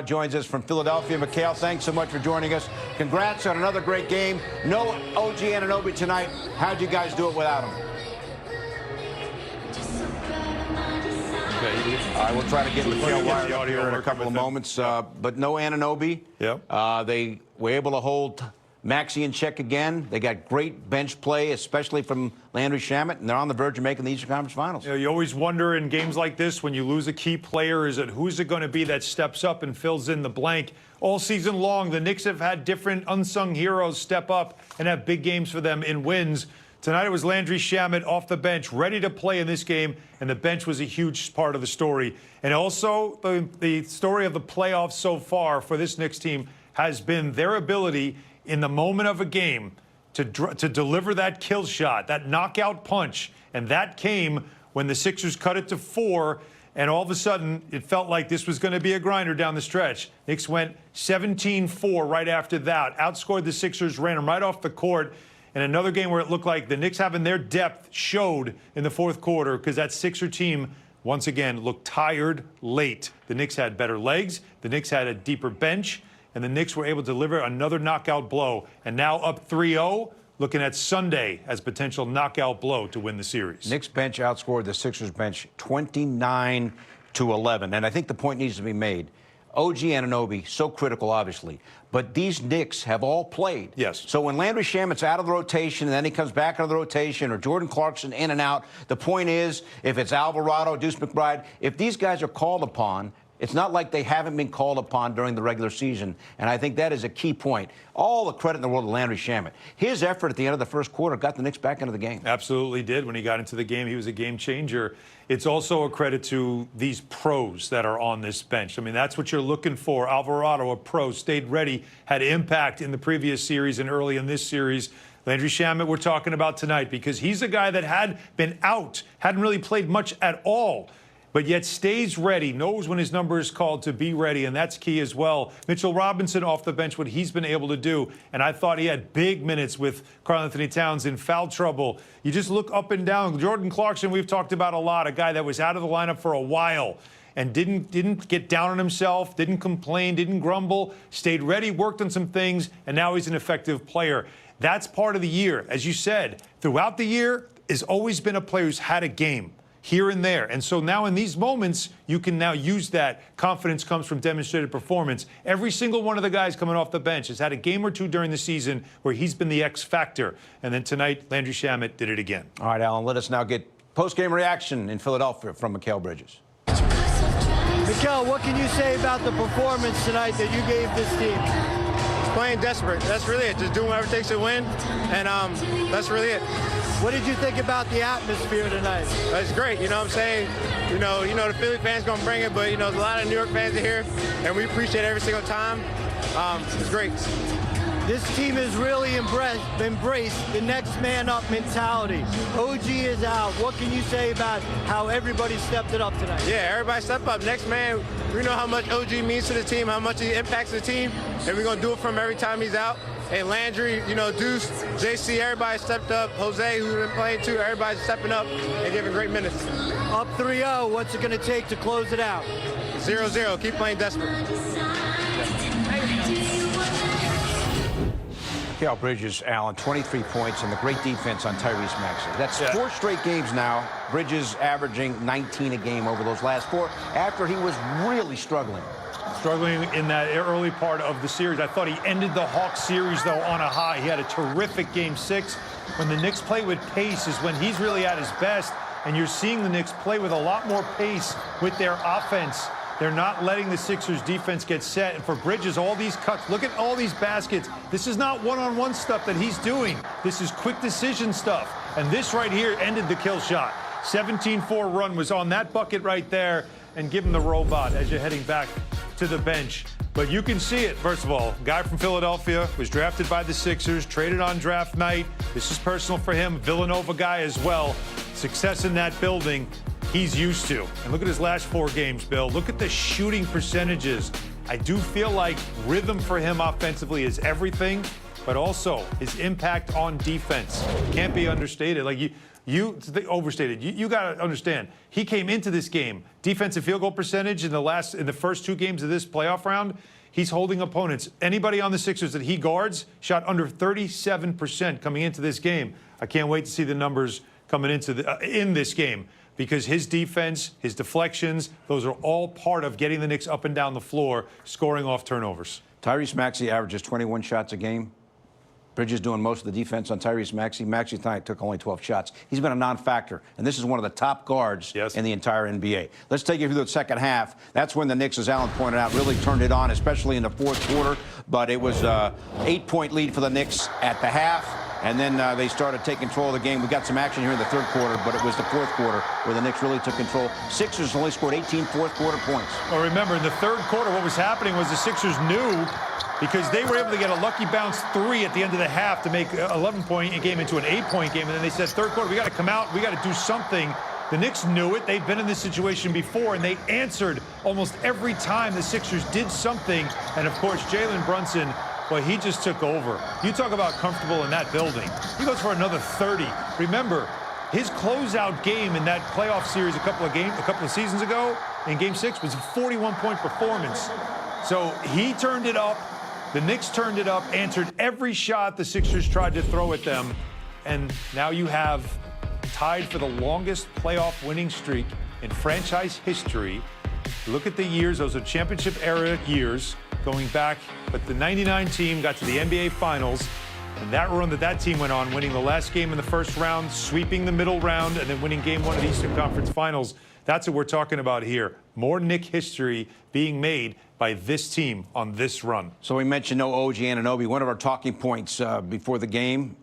joins us from Philadelphia. Mikal, thanks so much for joining us. Congrats on another great game. No OG Anunoby tonight. How'd you guys do it without him? I will try to get Mikal wired up here in a couple of moments. But no Anunoby. Yep. They were able to hold Maxey in check again. They got great bench play, especially from Landry Shamet, and they're on the verge of making the Eastern Conference Finals. You always wonder in games like this, when you lose a key player, is it who's it going to be that steps up and fills in the blank? All season long, the Knicks have had different unsung heroes step up and have big games for them in wins. Tonight it was Landry Shamet off the bench, ready to play in this game, and the bench was a huge part of the story. And also, the story of the playoffs so far for this Knicks team has been their ability in the moment of a game to deliver that kill shot, that knockout punch. And that came when the Sixers cut it to 4, and all of a sudden it felt like this was going to be a grinder down the stretch. Knicks went 17-4 right after that, outscored the Sixers, ran them right off the court. And another game where it looked like the Knicks having their depth showed in the fourth quarter, because that Sixer team, once again, looked tired late. The Knicks had better legs. The Knicks had a deeper bench. And the Knicks were able to deliver another knockout blow. And now up 3-0, looking at Sunday as potential knockout blow to win the series. Knicks bench outscored the Sixers bench 29-11. And I think the point needs to be made. OG Anunoby, so critical, obviously. But these Knicks have all played. Yes. So when Landry Shamet's out of the rotation and then he comes back out of the rotation, or Jordan Clarkson in and out, the point is, if it's Alvarado, Deuce McBride, if these guys are called upon, it's not like they haven't been called upon during the regular season. And I think that is a key point. All the credit in the world to Landry Shamet. His effort at the end of the first quarter got the Knicks back into the game. Absolutely did. When he got into the game, he was a game changer. It's also a credit to these pros that are on this bench. I mean, that's what you're looking for. Alvarado, a pro, stayed ready, had impact in the previous series and early in this series. Landry Shamet we're talking about tonight, because he's a guy that had been out, hadn't really played much at all, but yet stays ready, knows when his number is called to be ready, and that's key as well. Mitchell Robinson off the bench, what he's been able to do, and I thought he had big minutes with Karl-Anthony Towns in foul trouble. You just look up and down. Jordan Clarkson, we've talked about a lot, a guy that was out of the lineup for a while and didn't get down on himself, didn't complain, didn't grumble, stayed ready, worked on some things, and now he's an effective player. That's part of the year. As you said, throughout the year, has always been a player who's had a game here and there. And so now in these moments, you can now use that. Confidence comes from demonstrated performance. Every single one of the guys coming off the bench has had a game or two during the season where he's been the X factor. And then tonight, Landry Shamet did it again. All right, Alan, let us now get post-game reaction in Philadelphia from Mikal Bridges. Mikal, what can you say about the performance tonight that you gave this team? Playing desperate. That's really it. Just doing whatever it takes to win, and that's really it. What did you think about the atmosphere tonight? It's great. You know what I'm saying? You know the Philly fans gonna bring it, but there's a lot of New York fans are here, and we appreciate it every single time. It's great. This team has really embraced the next man up mentality. OG is out. What can you say about how everybody stepped it up tonight? Yeah, everybody step up. Next man, we know how much OG means to the team, how much he impacts the team, and we're gonna do it from every time he's out. And Landry, Deuce, JC, everybody stepped up. Jose, who's been playing too, everybody's stepping up and giving great minutes. Up 3-0, what's it going to take to close it out? 0-0, keep playing desperate. Mikal Bridges, Allen, 23 points and the great defense on Tyrese Maxey. That's 4 straight games now. Bridges averaging 19 a game over those last 4 after he was really struggling. Struggling in that early part of the series. I thought he ended the Hawks series, though, on a high. He had a terrific Game 6. When the Knicks play with pace is when he's really at his best, and you're seeing the Knicks play with a lot more pace with their offense. They're not letting the Sixers defense get set. And for Bridges, all these cuts, look at all these baskets. This is not one-on-one stuff that he's doing. This is quick decision stuff. And this right here ended the kill shot. 17-4 run was on that bucket right there, and give him the robot as you're heading back to the bench. But you can see it. First of all, guy from Philadelphia was drafted by the Sixers, traded on draft night. This is personal for him. Villanova guy as well. Success in that building he's used to. And look at his last 4 games, Bill. Look at the shooting percentages. I do feel like rhythm for him offensively is everything. but also his impact on defense can't be understated. Like overstated. You got to understand, he came into this game, defensive field goal percentage in the first 2 games of this playoff round, he's holding opponents. Anybody on the Sixers that he guards shot under 37% coming into this game. I can't wait to see the numbers coming into in this game, because his defense, his deflections, those are all part of getting the Knicks up and down the floor, scoring off turnovers. Tyrese Maxey averages 21 shots a game. Bridges doing most of the defense on Tyrese Maxey. Maxey tonight took only 12 shots. He's been a non-factor, and this is one of the top guards in the entire NBA. Let's take you through the second half. That's when the Knicks, as Alan pointed out, really turned it on, especially in the fourth quarter. But it was an 8-point lead for the Knicks at the half, and then they started taking control of the game. We got some action here in the third quarter, but it was the fourth quarter where the Knicks really took control. Sixers only scored 18 fourth-quarter points. Well, remember, in the third quarter, what was happening was the Sixers knew, because they were able to get a lucky bounce 3 at the end of the half to make an 11-point game into an 8-point game. And then they said, third quarter, we got to come out. We got to do something. The Knicks knew it. They've been in this situation before, and they answered almost every time the Sixers did something. And, of course, Jalen Brunson, well, he just took over. You talk about comfortable in that building. He goes for another 30. Remember, his closeout game in that playoff series a couple of seasons ago in Game 6 was a 41-point performance. So he turned it up. The Knicks turned it up, answered every shot the Sixers tried to throw at them, and now you have tied for the longest playoff winning streak in franchise history. Look at the years. Those are championship-era years going back, but the 99 team got to the NBA Finals, and that run that team went on, winning the last game in the first round, sweeping the middle round, and then winning Game 1 of the Eastern Conference Finals. That's what we're talking about here. More Knick history being made by this team on this run. So we mentioned no OG Anunoby. One of our talking points before the game,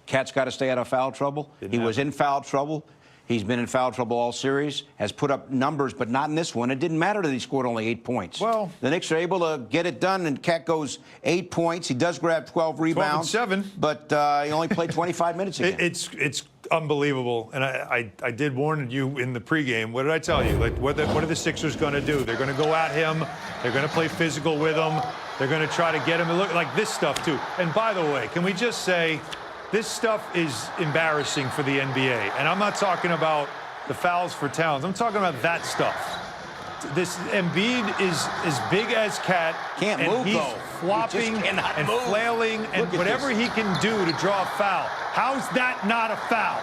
Cat's got to stay out of foul trouble. He was in foul trouble. He's been in foul trouble all series, has put up numbers, but not in this one. It didn't matter that he scored only 8 points. Well, the Knicks are able to get it done, and Cat goes 8 points. He does grab 12 rebounds. 12 and 7. But he only played 25 minutes again. It's unbelievable. And I did warn you in the pregame. What did I tell you? Like, what are the Sixers going to do? They're going to go at him. They're going to play physical with him. They're going to try to get him to look like this stuff, too. And by the way, can we just say, this stuff is embarrassing for the NBA. And I'm not talking about the fouls for Towns. I'm talking about that stuff. This Embiid is as big as Cat. Can't move, he's though. flopping and flailing and whatever he can do to draw a foul. How's that not a foul?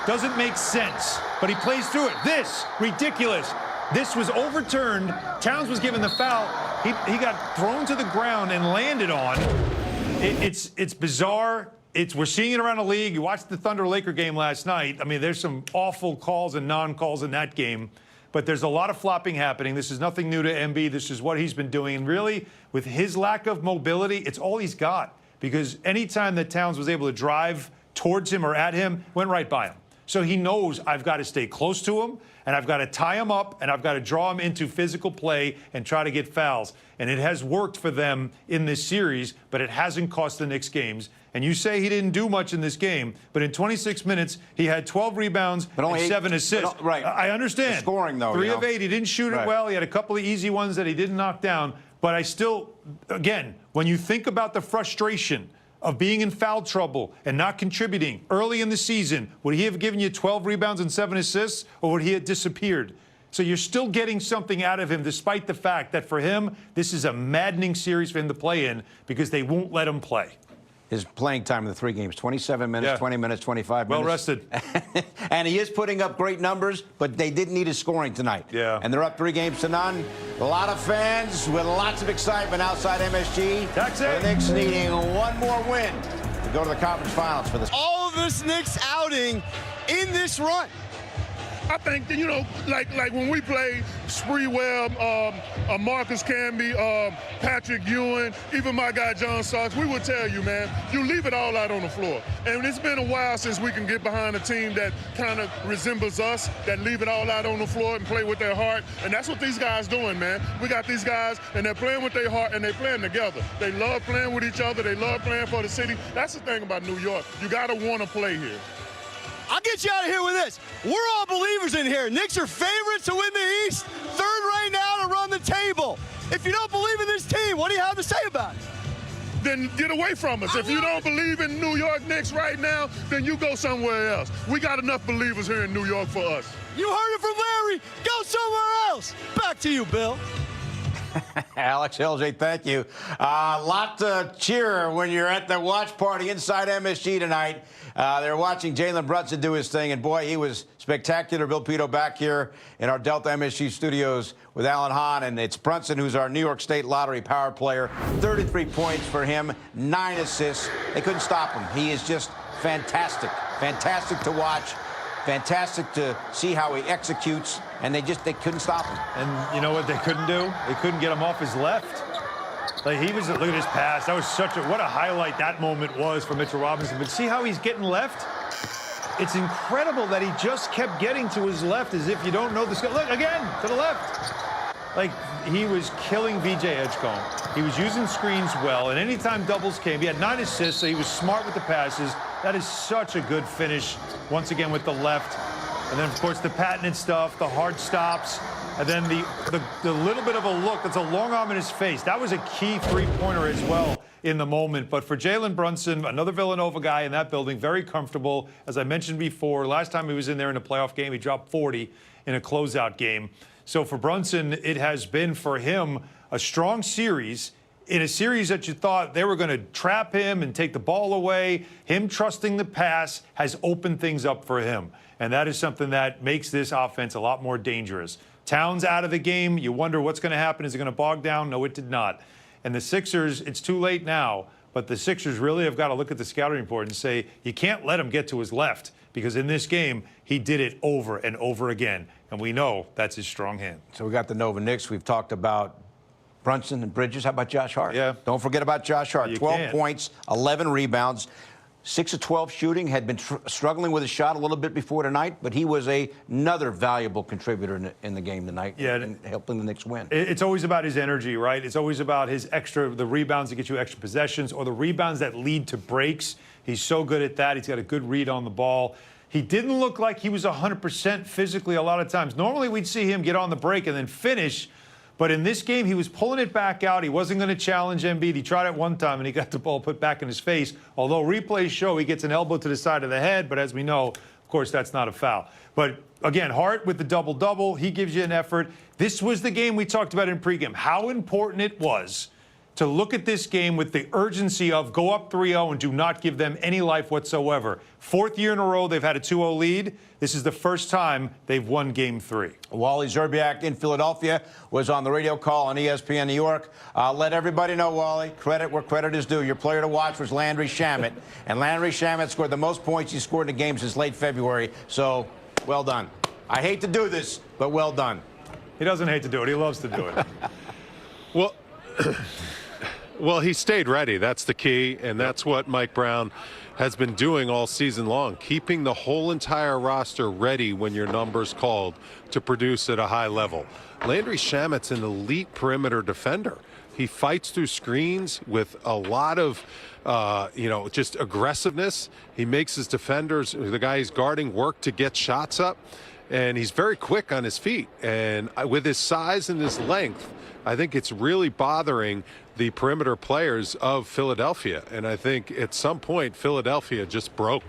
Doesn't make sense. But he plays through it. This, ridiculous. This was overturned. Towns was given the foul. He got thrown to the ground and landed on. It's bizarre. We're seeing it around the league. You watched the Thunder-Laker game last night. I mean, there's some awful calls and non-calls in that game. But there's a lot of flopping happening. This is nothing new to Embiid. This is what he's been doing. And really, with his lack of mobility, it's all he's got. Because anytime that Towns was able to drive towards him or at him, went right by him. So he knows I've got to stay close to him, and I've got to tie him up, and I've got to draw him into physical play and try to get fouls. And it has worked for them in this series, but it hasn't cost the Knicks games. And you say he didn't do much in this game, but in 26 minutes, he had 12 rebounds and 7 assists. Right. I understand. The scoring, though. 3 of 8. He didn't shoot it well. He had a couple of easy ones that he didn't knock down. But I still, again, when you think about the frustration of being in foul trouble and not contributing early in the season, would he have given you 12 rebounds and 7 assists, or would he have disappeared? So you're still getting something out of him, despite the fact that for him, this is a maddening series for him to play in because they won't let him play. His playing time in the 3 games, 27 minutes, 20 minutes, 25 minutes. Well rested. And he is putting up great numbers, but they didn't need his scoring tonight. Yeah. And they're up 3 games to none. A lot of fans with lots of excitement outside MSG. That's it. The Knicks needing one more win to go to the conference finals for this. All of this Knicks outing in this run. I think, you know, like when we play Spreewell, Marcus Camby, Patrick Ewing, even my guy John Starks, we would tell you, man, you leave it all out on the floor. And it's been a while since we can get behind a team that kind of resembles us, that leave it all out on the floor and play with their heart. And that's what these guys doing, man. We got these guys, and they're playing with their heart, and they're playing together. They love playing with each other. They love playing for the city. That's the thing about New York. You got to want to play here. I'll get you out of here with this. We're all believers in here. Knicks are favorites to win the East. Third right now to run the table. If you don't believe in this team, what do you have to say about it? then get away from us. If you don't believe in New York Knicks right now, then you go somewhere else. We got enough believers here in New York for us. You heard it from Larry. Go somewhere else. Back to you, Bill. Alex, LJ, thank you. Lot to cheer when you're at the watch party inside MSG tonight. They're watching Jalen Brunson do his thing, and boy, he was spectacular. Bill Pito back here in our Delta MSG studios with Alan Hahn, and it's Brunson who's our New York State Lottery power player. 33 points for him, 9 assists. They couldn't stop him. He is just fantastic. Fantastic to watch. Fantastic to see how he executes, and they couldn't stop him. And you know what they couldn't do? They couldn't get him off his left. Like, he was, look at his pass. That was what a highlight that moment was for Mitchell Robinson. But see how he's getting left? It's incredible that he just kept getting to his left as if you don't know the skill. Look, again, to the left. Like, he was killing VJ Edgecombe. He was using screens well, and anytime doubles came, he had 9 assists, so he was smart with the passes. That is such a good finish, once again, with the left. And then, of course, the patented stuff, the hard stops, and then the little bit of a look. That's a long arm in his face. That was a key three-pointer as well in the moment. But for Jalen Brunson, another Villanova guy in that building, very comfortable. As I mentioned before, last time he was in there in a playoff game, he dropped 40 in a closeout game. So for Brunson, it has been for him a strong series, in a series that you thought they were going to trap him and take the ball away. Him trusting the pass has opened things up for him. And that is something that makes this offense a lot more dangerous. Towns out of the game. You wonder what's going to happen. Is it going to bog down? No, it did not. And the Sixers, it's too late now, but the Sixers really have got to look at the scouting report and say, you can't let him get to his left, because in this game, he did it over and over again. And we know that's his strong hand. So we got the Nova Knicks. We've talked about Brunson and Bridges. How about Josh Hart? Yeah. Don't forget about Josh Hart. You 12 can't. points, 11 rebounds, 6 of 12 shooting. Had been struggling with his shot a little bit before tonight, but he was another valuable contributor in the game tonight, and helping the Knicks win. It's always about his energy, right? It's always about his the rebounds that get you extra possessions, or the rebounds that lead to breaks. He's so good at that. He's got a good read on the ball. He didn't look like he was 100% physically a lot of times. Normally, we'd see him get on the break and then finish. But in this game, he was pulling it back out. He wasn't going to challenge Embiid. He tried it one time, and he got the ball put back in his face. Although replays show he gets an elbow to the side of the head. But as we know, of course, that's not a foul. But, again, Hart with the double-double, he gives you an effort. This was the game we talked about in pregame, how important it was to look at this game with the urgency of go up 3-0 and do not give them any life whatsoever. 4th year in a row they've had a 2-0 lead. This is the first time they've won Game 3. Wally Szczerbiak in Philadelphia was on the radio call on ESPN New York. Let everybody know, Wally, credit where credit is due. Your player to watch was Landry Shamet, and Landry Shamet scored the most points he scored in a game since late February. So, well done. I hate to do this, but well done. He doesn't hate to do it. He loves to do it. Well... Well, he stayed ready. That's the key, and that's what Mike Brown has been doing all season long, keeping the whole entire roster ready when your number's called to produce at a high level. Landry Shamet's an elite perimeter defender. He fights through screens with a lot of, just aggressiveness. He makes his defenders, the guy he's guarding, work to get shots up, and he's very quick on his feet. And with his size and his length, I think it's really bothering the perimeter players of Philadelphia. And I think at some point, Philadelphia just broke.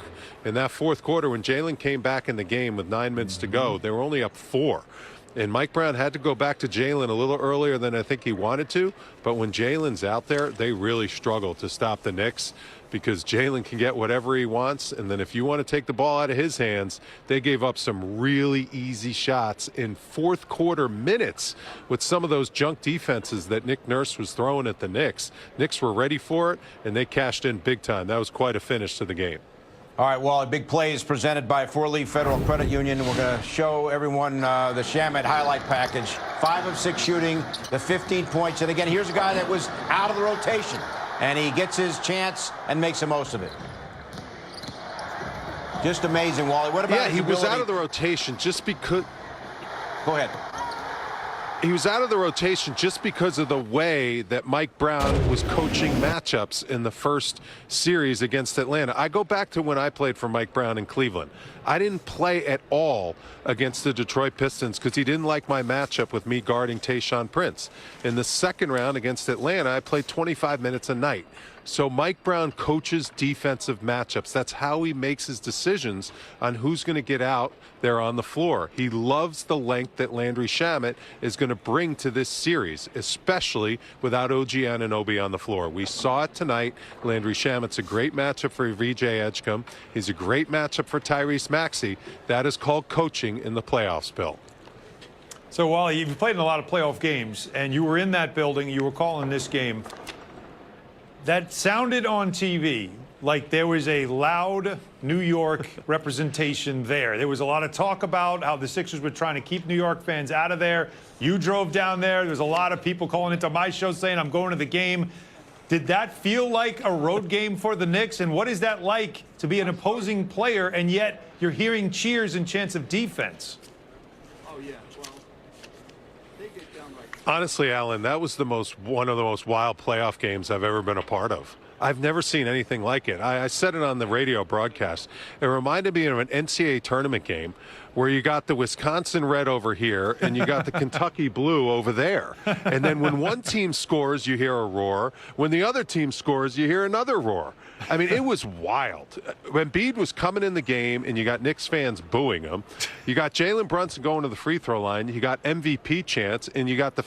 In that 4th quarter, when Jalen came back in the game with 9 minutes to go, they were only up 4. And Mike Brown had to go back to Jalen a little earlier than I think he wanted to. But when Jalen's out there, they really struggle to stop the Knicks, because Jalen can get whatever he wants. And then if you want to take the ball out of his hands, they gave up some really easy shots in 4th quarter minutes with some of those junk defenses that Nick Nurse was throwing at the Knicks. Knicks were ready for it, and they cashed in big time. That was quite a finish to the game. All right, well, a big play is presented by Four Leaf Federal Credit Union. We're going to show everyone the Shamet highlight package. 5 of 6 shooting, the 15 points. And again, here's a guy that was out of the rotation, and he gets his chance and makes the most of it. Just amazing, Wally. What about his he was ability? out of the rotation just because... Go ahead. He was out of the rotation just because of the way that Mike Brown was coaching matchups in the first series against Atlanta. I go back to when I played for Mike Brown in Cleveland. I didn't play at all against the Detroit Pistons because he didn't like my matchup with me guarding Tayshaun Prince. In the 2nd round against Atlanta, I played 25 minutes a night. So Mike Brown coaches defensive matchups. That's how he makes his decisions on who's going to get out there on the floor. He loves the length that Landry Shamet is going to bring to this series, especially without OG Anunoby on the floor. We saw it tonight. Landry Shamet's a great matchup for VJ Edgecombe. He's a great matchup for Tyrese Maxey. That is called coaching in the playoffs, Bill. So, Wally, you've played in a lot of playoff games, and you were in that building, you were calling this game. That sounded on TV like there was a loud New York representation there. There was a lot of talk about how the Sixers were trying to keep New York fans out of there. You drove down there. There was a lot of people calling into my show saying, I'm going to the game. Did that feel like a road game for the Knicks? And what is that like to be an opposing player, and yet you're hearing cheers and chants of defense? Honestly, Alan, that was one of the most wild playoff games I've ever been a part of. I've never seen anything like it. I said it on the radio broadcast. It reminded me of an NCAA tournament game where you got the Wisconsin red over here and you got the Kentucky blue over there. And then when one team scores, you hear a roar. When the other team scores, you hear another roar. I mean, it was wild. When Embiid was coming in the game and you got Knicks fans booing him, you got Jalen Brunson going to the free throw line, you got MVP chants, and you got the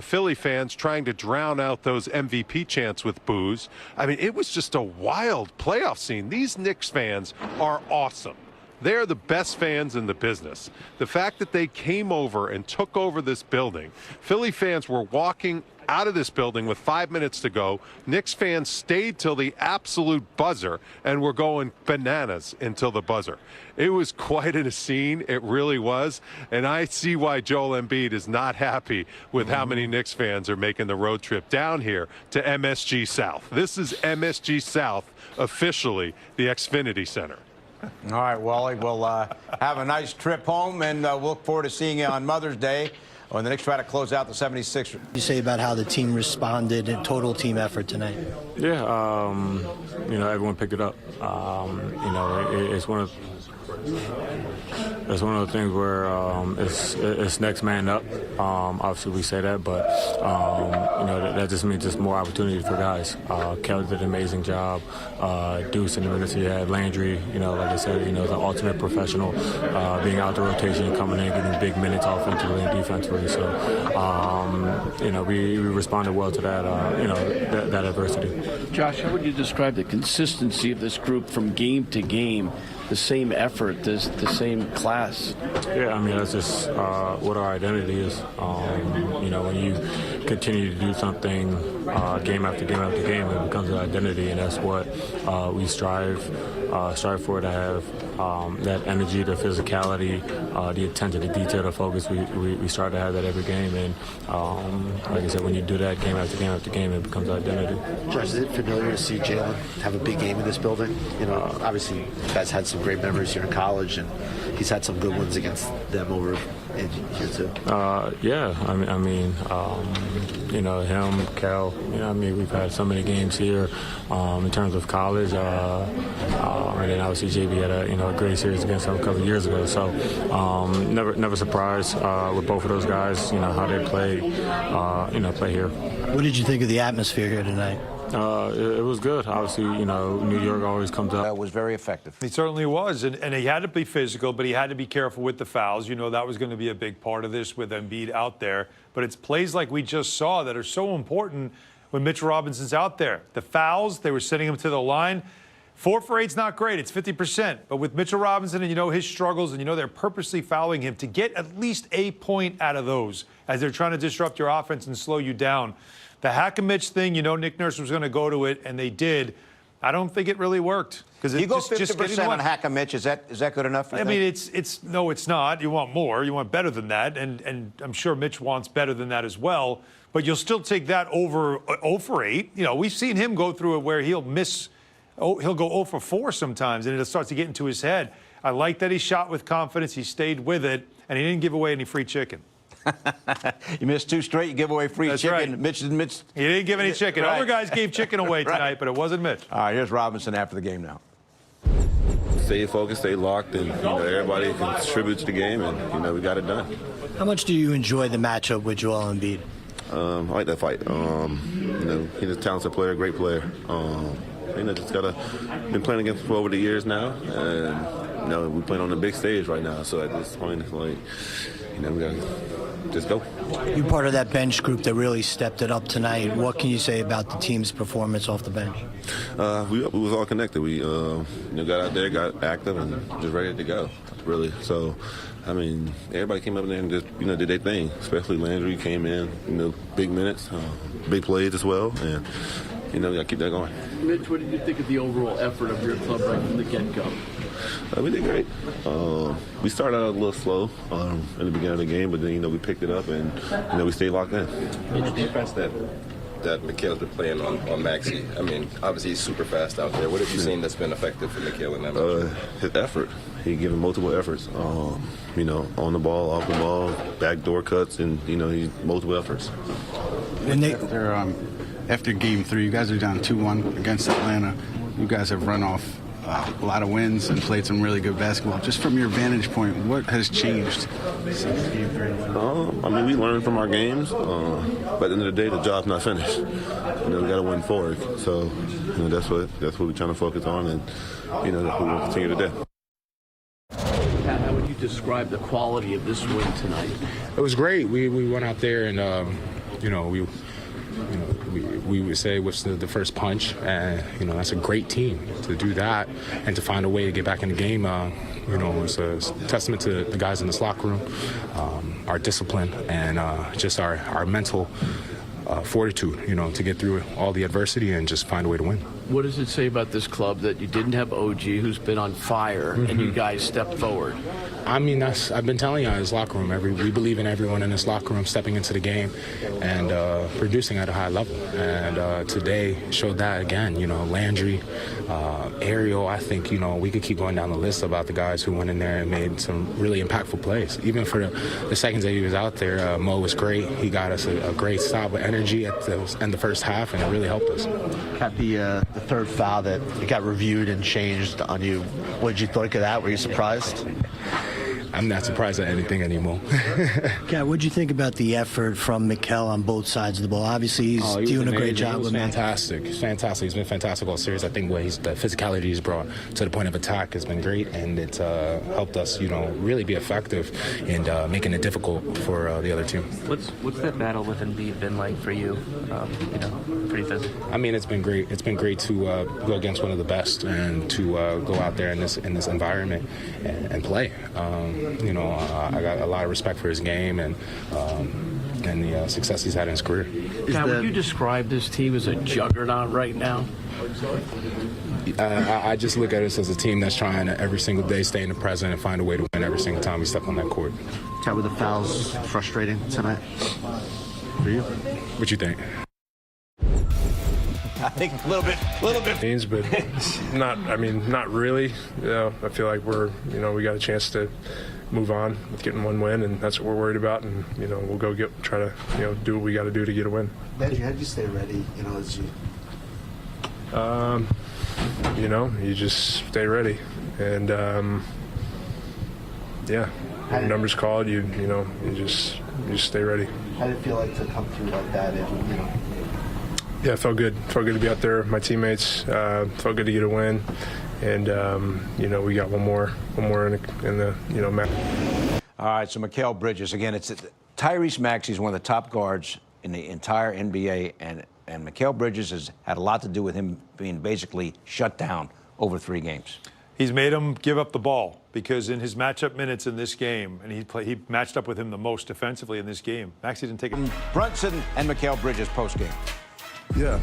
Philly fans trying to drown out those MVP chants with boos. I mean, it was just a wild playoff scene. These Knicks fans are awesome. They're the best fans in the business. The fact that they came over and took over this building, Philly fans were walking out of this building with 5 minutes to go. Knicks fans stayed till the absolute buzzer and were going bananas until the buzzer. It was quite a scene. It really was. And I see why Joel Embiid is not happy with how many Knicks fans are making the road trip down here to MSG South. This is MSG South, officially the Xfinity Center. All right, Wally, we'll have a nice trip home, and we'll look forward to seeing you on Mother's Day when the Knicks try to close out the 76ers. You say about how the team responded and total team effort tonight? Yeah, everyone picked it up. It's one of the things where it's next man up. Obviously, we say that, but that just means just more opportunity for guys. Kelly did an amazing job. Deuce in the minutes he had. Landry, like I said, is an ultimate professional, being out the rotation, coming in, getting big minutes offensively and defensively. So, we responded well to that, that adversity. Josh, how would you describe the consistency of this group from game to game? The same effort, the same class. Yeah, I mean, that's just what our identity is. When you continue to do something game after game after game, it becomes an identity, and that's what we strive for, to have that energy, the physicality, the attention to detail, the focus. We strive to have that every game, and like I said, when you do that game after game after game, it becomes identity. Josh, is it familiar to see Jalen have a big game in this building? Obviously, you guys had some great memories here in college, and he's had some good ones against them over in here too. Yeah, I mean, him, Cal. We've had so many games here in terms of college, and then obviously JB had a great series against him a couple of years ago. So never surprised with both of those guys. How they play here. What did you think of the atmosphere here tonight? It was good. Obviously, New York always comes up. That was very effective. He certainly was, and he had to be physical, but he had to be careful with the fouls. That was going to be a big part of this with Embiid out there. But it's plays like we just saw that are so important when Mitchell Robinson's out there. The fouls, they were sending him to the line. 4 for 8's not great. It's 50%. But with Mitchell Robinson and his struggles, and they're purposely fouling him to get at least a point out of those as they're trying to disrupt your offense and slow you down. The hack and Mitch thing, Nick Nurse was going to go to it, and they did. I don't think it really worked. Because you go 50% on hack and Mitch. Is that good enough? I mean, no, it's not. You want more. You want better than that, and I'm sure Mitch wants better than that as well. But you'll still take that over 0 for 8. We've seen him go through it where he'll go 0 for 4 sometimes, and it starts to get into his head. I like that he shot with confidence. He stayed with it, and he didn't give away any free chicken. You missed 2 straight. You give away free That's chicken. Right. Mitch. He didn't give any chicken. Right. Other guys gave chicken away tonight, Right. but it wasn't Mitch. All right, here's Robinson after the game now. Stay focused, stay locked, and everybody can contribute to the game, and we got it done. How much do you enjoy the matchup with Joel Embiid? I like that fight. He's a talented player, great player. Just been playing against him for over the years now, and we're playing on the big stage right now. So at this point, it's like, we gotta just go. You're part of that bench group that really stepped it up tonight. What can you say about the team's performance off the bench? We was all connected. We got out there, got active, and just ready to go. Really. So, everybody came up there and just did their thing. Especially Landry came in, big minutes, big plays as well, and we gotta keep that going. Mitch, what did you think of the overall effort of your club right from the get-go? We did great. We started out a little slow in the beginning of the game, but then we picked it up and we stayed locked in. The defense that Mikal's been playing on Maxey, obviously he's super fast out there. What have you seen that's been effective for Mikal in that match? His effort. He given multiple efforts. On the ball, off the ball, backdoor cuts, and he's multiple efforts. After Game 3, you guys are down 2-1 against Atlanta. You guys have run off a lot of wins and played some really good basketball. Just from your vantage point, what has changed since Game 3? We learned from our games, but at the end of the day, the job's not finished. We got to win forward. So, that's what we're trying to focus on, and that's what we'll continue to do. How would you describe the quality of this win tonight? It was great. We went out there and we would say with the first punch, and that's a great team to do that and to find a way to get back in the game. It's a testament to the guys in this locker room, our discipline, and just our mental fortitude, to get through all the adversity and just find a way to win. What does it say about this club that you didn't have OG, who's been on fire, and you guys stepped forward? I've been telling you in this locker room, we believe in everyone in this locker room stepping into the game and producing at a high level. And today showed that again. Landry, Ariel. I think we could keep going down the list about the guys who went in there and made some really impactful plays. Even for the seconds that he was out there, Mo was great. He got us a great stop with energy at the end of the first half, and it really helped us. Got the third foul that got reviewed and changed on you. What did you think of that? Were you surprised? I'm not surprised at anything anymore. Kat, what did you think about the effort from Mikal on both sides of the ball? Obviously, he's doing a great job with fantastic. He's fantastic. He's been fantastic all series. I think the physicality he's brought to the point of attack has been great, and it's helped us, really be effective in making it difficult for the other team. What's that battle with Embiid been like for you? Pretty physical. It's been great. It's been great to go against one of the best and to go out there in this environment and play. I got a lot of respect for his game and the success he's had in his career. Now, would you describe this team as a juggernaut right now? I just look at us as a team that's trying to every single day stay in the present and find a way to win every single time we step on that court. Kat, were the fouls frustrating tonight for you? What you think? I think a little bit. But not really. I feel like we got a chance to move on with getting one win, and that's what we're worried about. And we'll go try to do what we got to do to get a win. Benji, how did you stay ready? As you. You just stay ready, and when numbers called, you just stay ready. How did it feel like to come through like that? Yeah, it felt good. Felt good to be out there with my teammates. Felt good to get a win, and we got one more in the match. All right, so Mikal Bridges again. Tyrese Maxey is one of the top guards in the entire NBA, and Mikal Bridges has had a lot to do with him being basically shut down over 3 games. He's made him give up the ball because in his matchup minutes in this game, and he matched up with him the most defensively in this game. Maxey didn't take it. Brunson and Mikal Bridges postgame. Yeah.